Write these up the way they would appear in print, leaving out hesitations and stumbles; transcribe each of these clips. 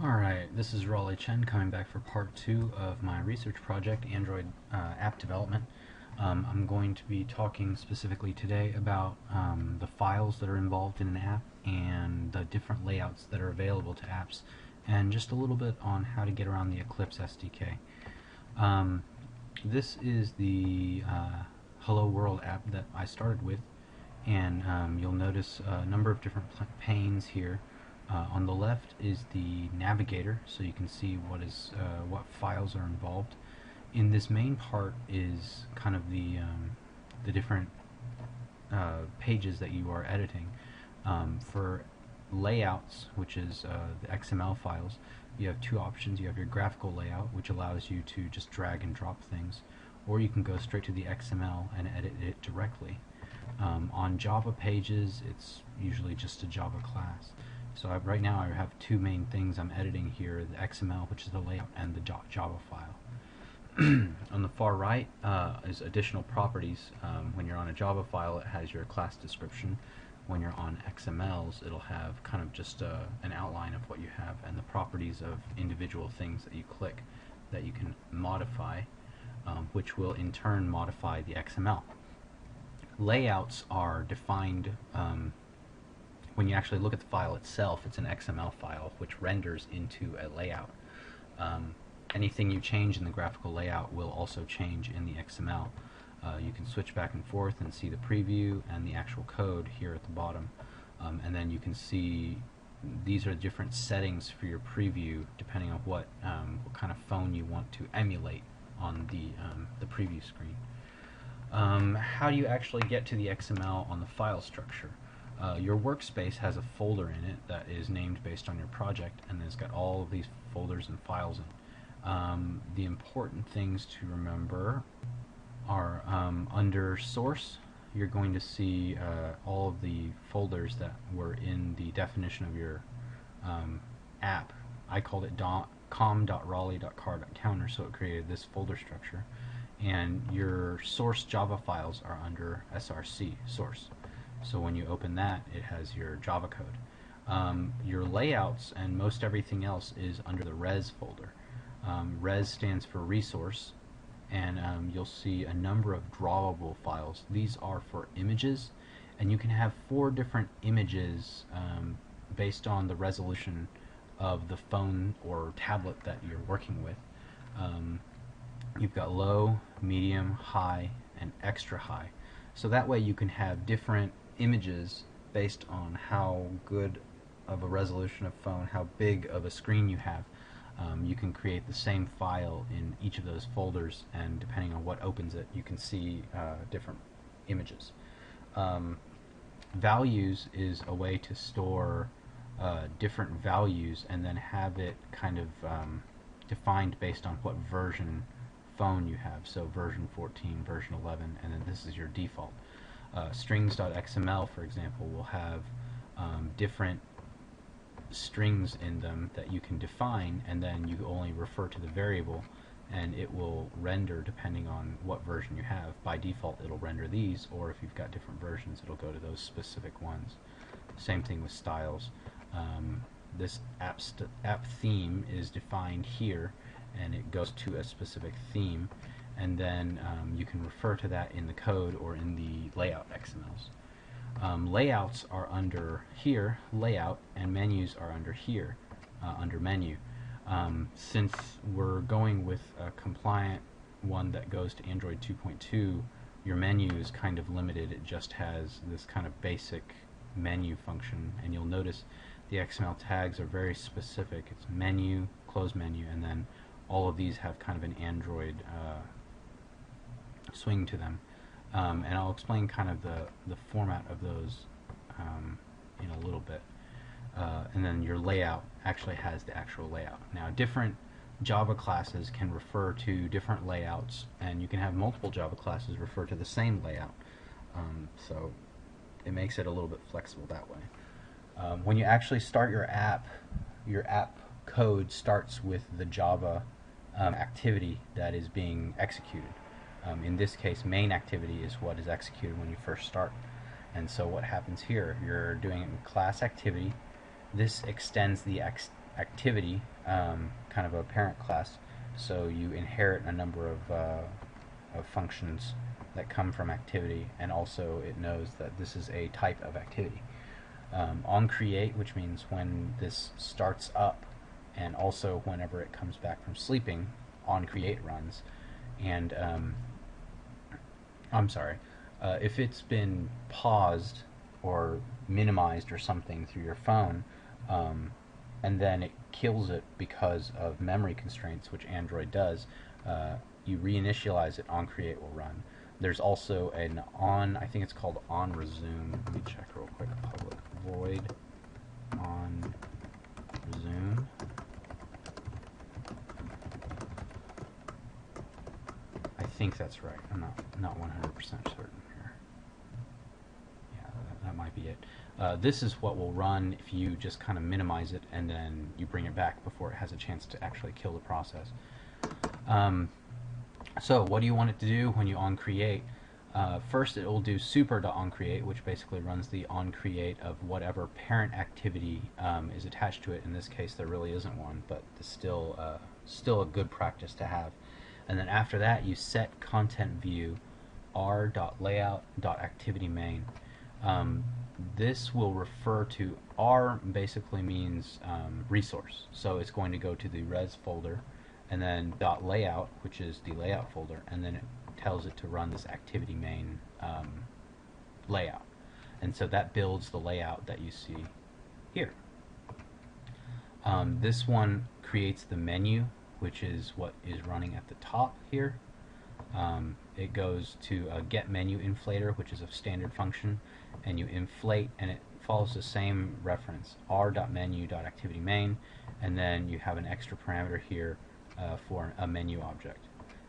Alright, this is Raleigh Chen coming back for part 2 of my research project, Android app development. I'm going to be talking specifically today about the files that are involved in an app and the different layouts that are available to apps, and just a little bit on how to get around the Eclipse SDK. This is the Hello World app that I started with, and you'll notice a number of different panes here. On the left is the navigator, so you can see what files are involved. In this main part is kind of the different pages that you are editing. For layouts, which is the XML files, you have two options. You have your graphical layout, which allows you to just drag and drop things, or you can go straight to the XML and edit it directly. On Java pages, it's usually just a Java class. So right now I have two main things I'm editing here, the XML, which is the layout, and the Java file. On the far right is additional properties. When you're on a Java file, it has your class description. When you're on XMLs, it'll have kind of just an outline of what you have and the properties of individual things that you click that you can modify, which will in turn modify the XML. Layouts are defined when you actually look at the file itself. It's an XML file which renders into a layout. Anything you change in the graphical layout will also change in the XML. You can switch back and forth and see the preview and the actual code here at the bottom. And then you can see these are different settings for your preview depending on what kind of phone you want to emulate on the preview screen. How do you actually get to the XML on the file structure? Your workspace has a folder in it that is named based on your project, and it's got all of these folders and files in it. The important things to remember are under source, you're going to see all of the folders that were in the definition of your app. I called it com.raleigh.car.counter, so it created this folder structure. And your source Java files are under src, source. So when you open that, it has your Java code. Your layouts and most everything else is under the res folder. Res stands for resource, and you'll see a number of drawable files. These are for images, and you can have 4 different images based on the resolution of the phone or tablet that you're working with. You've got low, medium, high, and extra high. So that way you can have different images based on how good of a resolution of phone, how big of a screen you have. You can create the same file in each of those folders, and depending on what opens it, you can see different images. Values is a way to store different values and then have it kind of defined based on what version phone you have. So version 14, version 11, and then this is your default. Strings.xml, for example, will have different strings in them that you can define, and then you only refer to the variable, and it will render depending on what version you have. By default, it'll render these, or if you've got different versions, it'll go to those specific ones. Same thing with styles. This app theme is defined here, and it goes to a specific theme, and then you can refer to that in the code or in the layout XMLs. Layouts are under here, layout, and menus are under here, under menu. Since we're going with a compliant one that goes to Android 2.2, your menu is kind of limited. It just has this kind of basic menu function, and you'll notice the XML tags are very specific. It's menu, close menu, and then all of these have kind of an Android swing to them. And I'll explain kind of the format of those in a little bit. And then your layout actually has the actual layout. Now, different Java classes can refer to different layouts, and you can have multiple Java classes refer to the same layout. So it makes it a little bit flexible that way. When you actually start your app code starts with the Java activity that is being executed. In this case, main activity is what is executed when you first start. And so what happens here, you're doing class activity. This extends the activity, kind of a parent class. So you inherit a number of functions that come from activity, and also it knows that this is a type of activity. On create, which means when this starts up, and also whenever it comes back from sleeping, on create runs. And I'm sorry, if it's been paused or minimized or something through your phone, and then it kills it because of memory constraints, which Android does, you reinitialize it, on create will run. There's also an on, I think it's called on resume. Let me check real quick. Public void on resume. I think that's right. I'm not 100% certain here. Yeah, that might be it. This is what will run if you just kind of minimize it and then you bring it back before it has a chance to actually kill the process. So what do you want it to do when you on create? First, it will do super.onCreate, which basically runs the onCreate of whatever parent activity is attached to it. In this case, there really isn't one, but it's still a good practice to have. And then after that, you set content view r.layout.activity_main. This will refer to R, basically means resource. So it's going to go to the res folder, and then .layout, which is the layout folder, and then it tells it to run this activity main layout. And so that builds the layout that you see here. This one creates the menu, which is what is running at the top here. It goes to a get menu inflator, which is a standard function, and you inflate, and it follows the same reference, r.menu.activity_main, and then you have an extra parameter here for a menu object,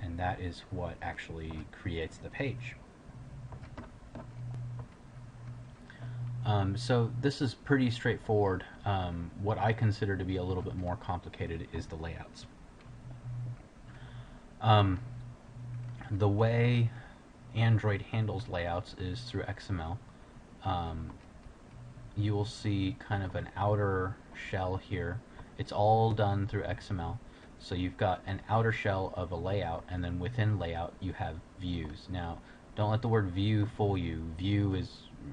and that is what actually creates the page. So this is pretty straightforward. What I consider to be a little bit more complicated is the layouts. The way Android handles layouts is through XML. You will see kind of an outer shell here. It's all done through XML. So you've got an outer shell of a layout, and then within layout you have views. Now, don't let the word view fool you.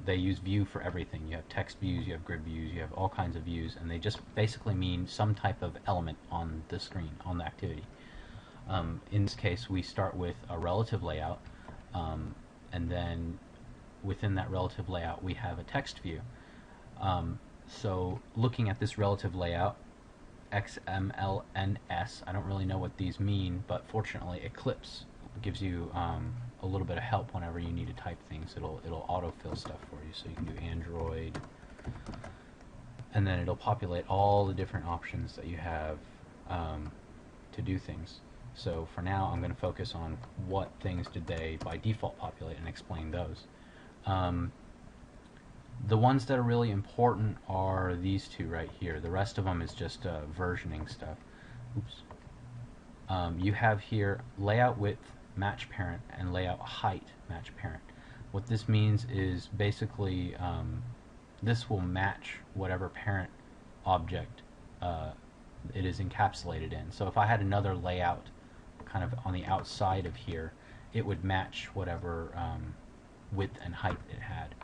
They use view for everything. You have text views, you have grid views, you have all kinds of views, and they just basically mean some type of element on the screen, on the activity. In this case, we start with a relative layout, and then within that relative layout we have a text view. So looking at this relative layout, XMLNS, I don't really know what these mean, but fortunately Eclipse gives you a little bit of help whenever you need to type things. It'll autofill stuff for you, so you can do Android, and then it'll populate all the different options that you have to do things. So for now, I'm going to focus on what things did they by default populate and explain those. The ones that are really important are these two right here. The rest of them is just versioning stuff. Oops. You have here layout width match parent and layout height match parent. What this means is basically this will match whatever parent object it is encapsulated in. So if I had another layout kind of on the outside of here, it would match whatever width and height it had.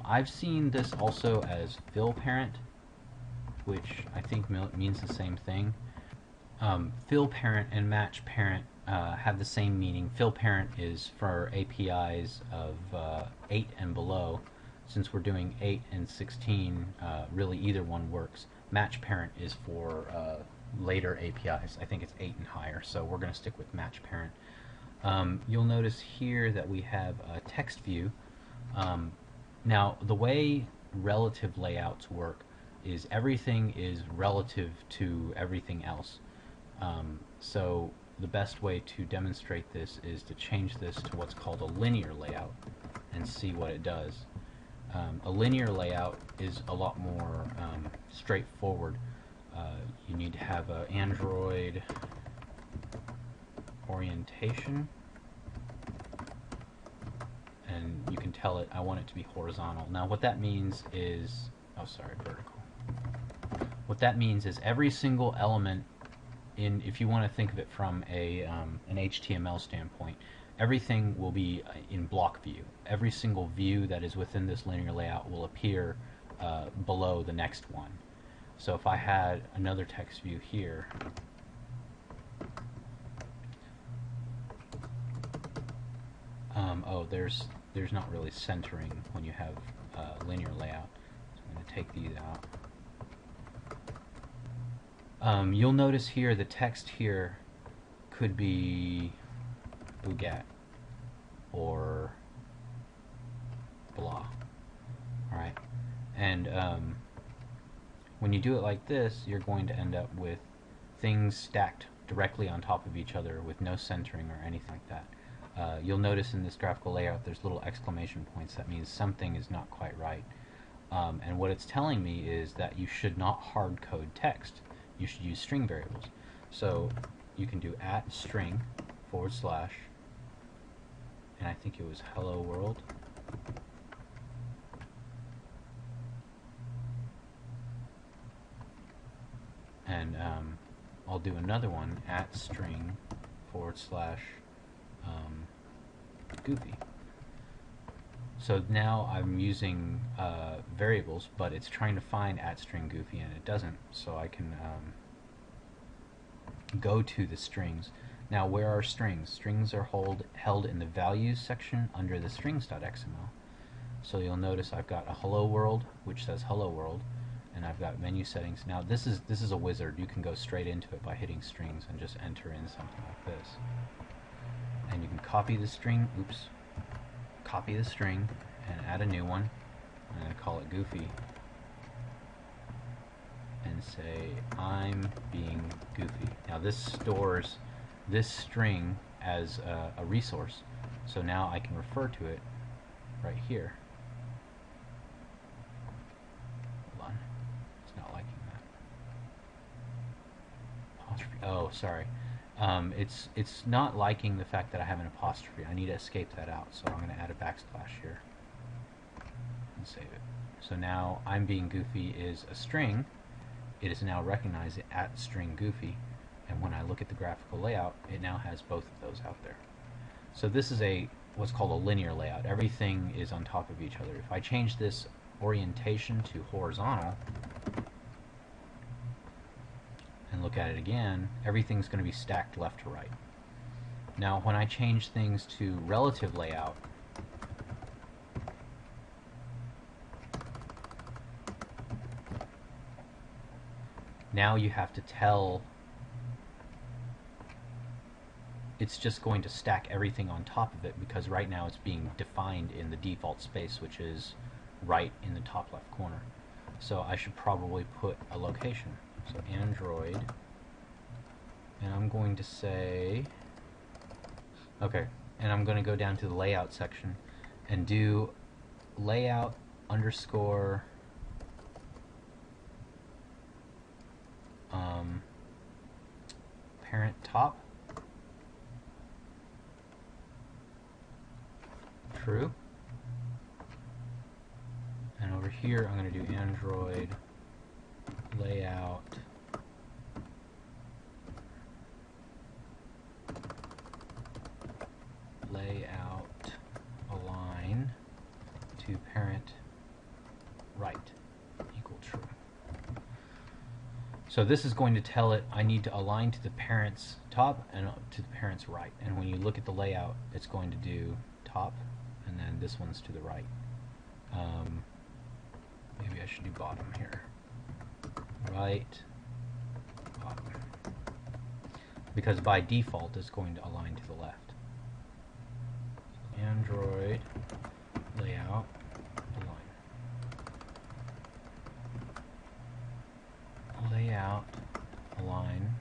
I've seen this also as fill parent, which I think means the same thing. Fill parent and match parent have the same meaning. Fill parent is for APIs of 8 and below. Since we're doing 8 and 16, really either one works. Match parent is for later APIs. I think it's 8 and higher, so we're going to stick with match parent. You'll notice here that we have a text view. Now, the way relative layouts work is everything is relative to everything else. So the best way to demonstrate this is to change this to what's called a linear layout and see what it does. A linear layout is a lot more straightforward. You need to have an Android orientation, and you can tell it I want it to be horizontal. Now what that means is, oh sorry, vertical. What that means is every single element if you want to think of it from an HTML standpoint, everything will be in block view. Every single view that is within this linear layout will appear below the next one. So if I had another text view here, there's not really centering when you have linear layout. So I'm going to take these out. You'll notice here the text here could be Bougat or blah. Alright, and when you do it like this, you're going to end up with things stacked directly on top of each other with no centering or anything like that. You'll notice in this graphical layout there's little exclamation points. That means something is not quite right. And what it's telling me is that you should not hard code text. You should use string variables. So you can do @string / and I think it was hello world. And I'll do another one @string / goofy. So now I'm using variables, but it's trying to find @string goofy and it doesn't. So I can go to the strings. Now where are strings? Strings are held in the values section under the strings.xml. So you'll notice I've got a hello world which says hello world, and I've got menu settings. Now this is a wizard. You can go straight into it by hitting strings and just enter in something like this. And you can copy the string, copy the string and add a new one. I'm going to call it Goofy and say I'm being goofy. Now this stores this string as a resource, so now I can refer to it right here. Hold on, it's not liking that. Apostrophe. Oh, sorry. It's not liking the fact that I have an apostrophe. I need to escape that out, so I'm going to add a backslash here and save it. So now I'm being goofy is a string. It is now recognized @string goofy, and when I look at the graphical layout, it now has both of those out there. So this is what's called a linear layout. Everything is on top of each other. If I change this orientation to horizontal and look at it again, everything's going to be stacked left to right. Now when I change things to relative layout, now you have to tell it's just going to stack everything on top of it, because right now it's being defined in the default space, which is right in the top left corner. So I should probably put a location. So Android, and I'm going to say, okay, and I'm going to go down to the layout section and do layout underscore parent top, true, and over here I'm going to do Android layout align to parent right equal true. So this is going to tell it I need to align to the parent's top and to the parent's right. And when you look at the layout, it's going to do top, and then this one's to the right. Maybe I should do bottom here. Right, bottom. Because by default, it's going to align to the left. Android layout align. Layout align.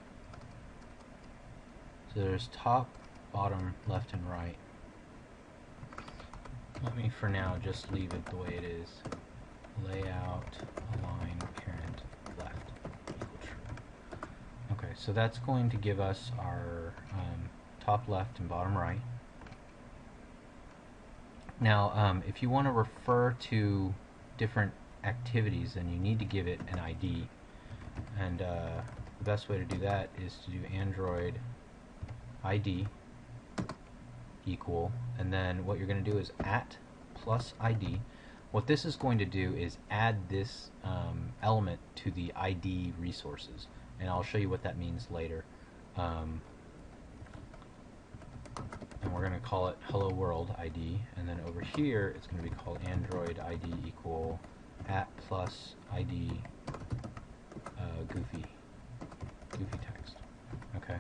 So there's top, bottom, left, and right. Let me for now just leave it the way it is. Layout align parent left equal true. Okay, so that's going to give us our top left and bottom right. Now, if you want to refer to different activities, then you need to give it an ID. And the best way to do that is to do Android ID equal, and then what you're going to do is at plus ID. What this is going to do is add this element to the ID resources, and I'll show you what that means later. And we're going to call it Hello World ID, and then over here it's going to be called Android ID equal at plus ID goofy text. Okay,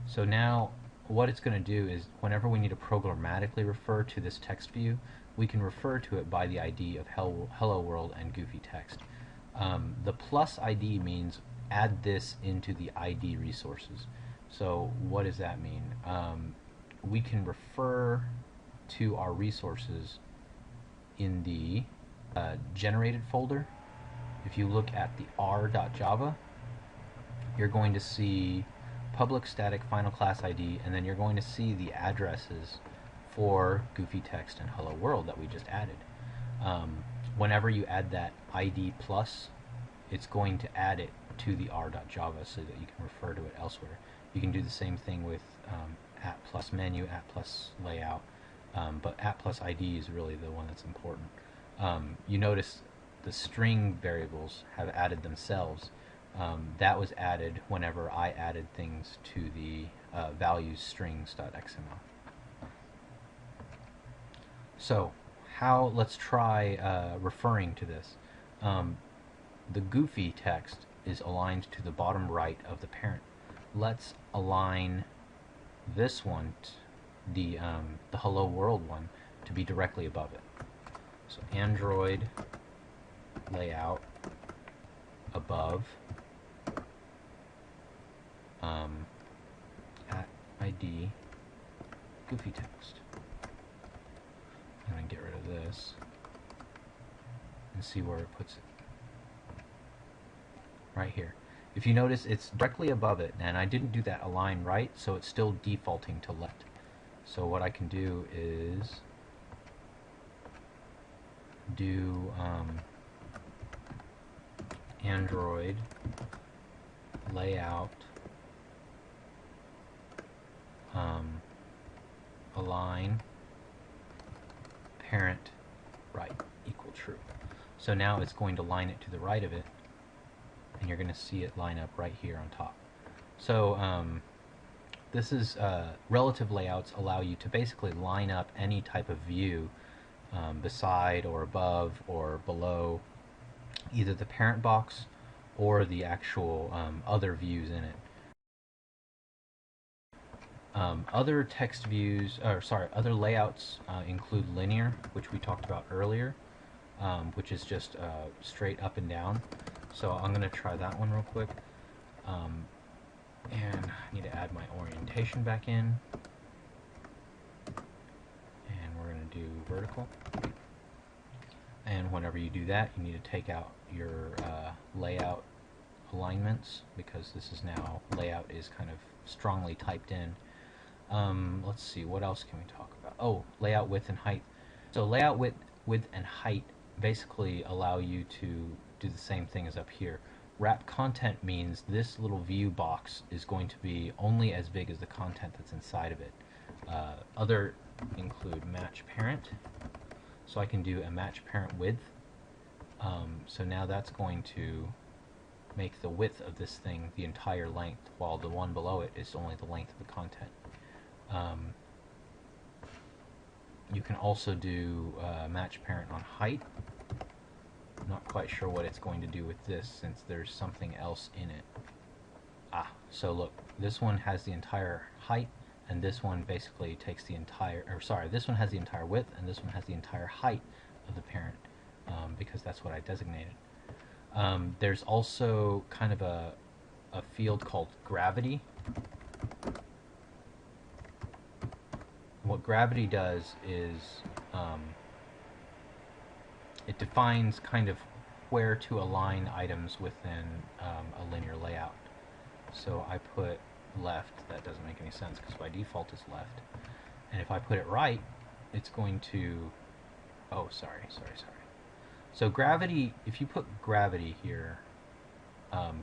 so now what it's going to do is whenever we need to programmatically refer to this text view, we can refer to it by the ID of Hello World and goofy text. The plus ID means add this into the ID resources. So what does that mean? We can refer to our resources in the generated folder. If you look at the r.java, you're going to see public static final class ID, and then you're going to see the addresses for goofy text and hello world that we just added. Whenever you add that ID plus, it's going to add it to the r.java so that you can refer to it elsewhere. You can do the same thing with at plus menu, at plus layout, but at plus ID is really the one that's important. You notice the string variables have added themselves. That was added whenever I added things to the values strings.xml. So let's try referring to this. The goofy text is aligned to the bottom right of the parent. Let's align this one, the hello world one, to be directly above it. So Android layout above at ID goofy text. I'm going to get rid of this and see where it puts it. Right here. If you notice, it's directly above it, and I didn't do that align right, so it's still defaulting to left. So what I can do is do Android layout align parent right equal true. So now it's going to line it to the right of it, and you're going to see it line up right here on top. So this is relative layouts allow you to basically line up any type of view beside or above or below either the parent box or the actual other views in it. Other text views, other layouts include linear, which we talked about earlier, which is just straight up and down. So I'm going to try that one real quick. And I need to add my orientation back in. And we're going to do vertical. And whenever you do that, you need to take out your layout alignments, because this is now, layout is kind of strongly typed in. Let's see, what else can we talk about? Oh, layout width and height. So layout width and height basically allow you to do the same thing as up here. Wrap content means this little view box is going to be only as big as the content that's inside of it. Other include match parent. So I can do a match parent width. So now that's going to make the width of this thing the entire length, while the one below it is only the length of the content. You can also do match parent on height. I'm not quite sure what it's going to do with this, since there's something else in it. So look, this one has the entire height, and this one basically takes the entire, this one has the entire width, and this one has the entire height of the parent, because that's what I designated. There's also kind of a field called gravity. What gravity does is it defines kind of where to align items within a linear layout. So I put left. That doesn't make any sense because by default it's left. And if I put it right, it's going to, oh, sorry. So gravity, if you put gravity here,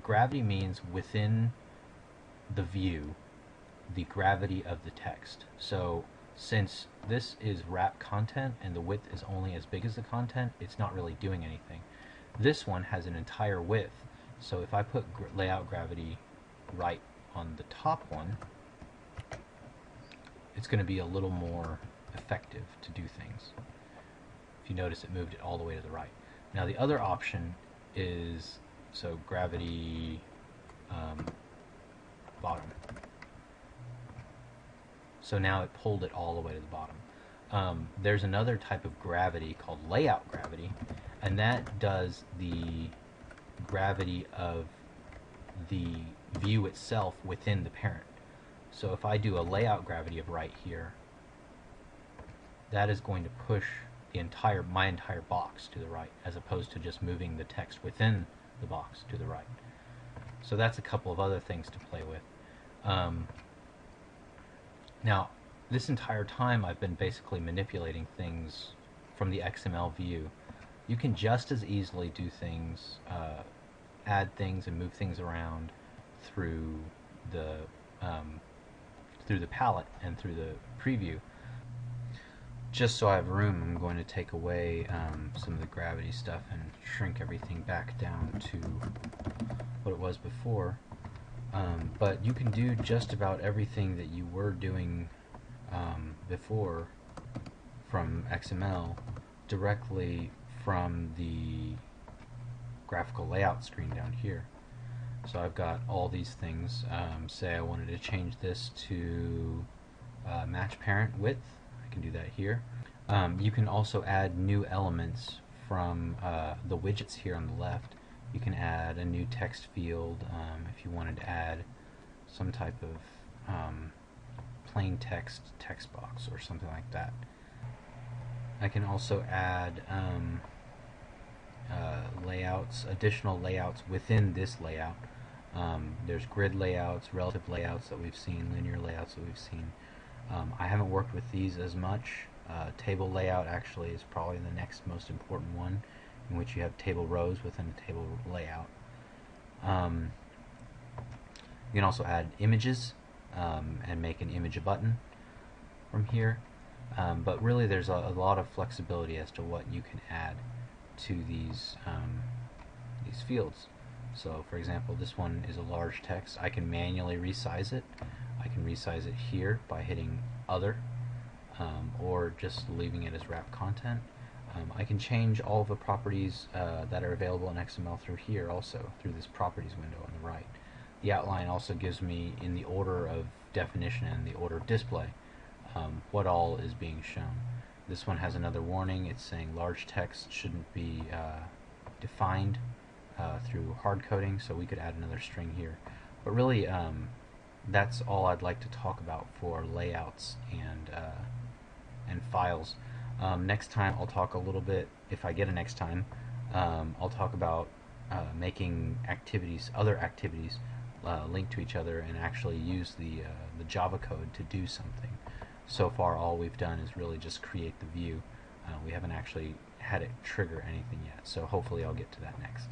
Gravity means within the view, the gravity of the text. So since this is wrap content and the width is only as big as the content, it's not really doing anything. This one has an entire width, so if I put layout gravity right on the top one, it's going to be a little more effective to do things. If you notice, it moved it all the way to the right. Now the other option is, so gravity bottom. So now it pulled it all the way to the bottom. There's another type of gravity called layout gravity, and that does the gravity of the view itself within the parent. So if I do a layout gravity of right here, that is going to push my entire box to the right, as opposed to just moving the text within the box to the right. So that's a couple of other things to play with. Now, this entire time I've been basically manipulating things from the XML view. You can just as easily do things, add things and move things around through the palette and through the preview. Just so I have room, I'm going to take away some of the gravity stuff and shrink everything back down to what it was before. But you can do just about everything that you were doing before from XML directly from the graphical layout screen down here. So I've got all these things. Say I wanted to change this to match parent width. I can do that here. You can also add new elements from the widgets here on the left. You can add a new text field if you wanted to add some type of plain text box or something like that. I can also add additional layouts within this layout. There's grid layouts, relative layouts that we've seen, linear layouts that we've seen. I haven't worked with these as much. Table layout actually is probably the next most important one, in which you have table rows within a table layout. You can also add images and make an image a button from here. But really there's a lot of flexibility as to what you can add to these fields. So for example, this one is a large text. I can manually resize it. I can resize it here by hitting Other, or just leaving it as wrap content. I can change all of the properties that are available in XML through here also, through this properties window on the right. The outline also gives me, in the order of definition and the order of display, what all is being shown. This one has another warning. It's saying large text shouldn't be defined through hard coding, so we could add another string here. But really, that's all I'd like to talk about for layouts and files. Next time I'll talk a little bit, if I get a next time, I'll talk about making other activities link to each other and actually use the Java code to do something. So far all we've done is really just create the view. We haven't actually had it trigger anything yet, so hopefully I'll get to that next.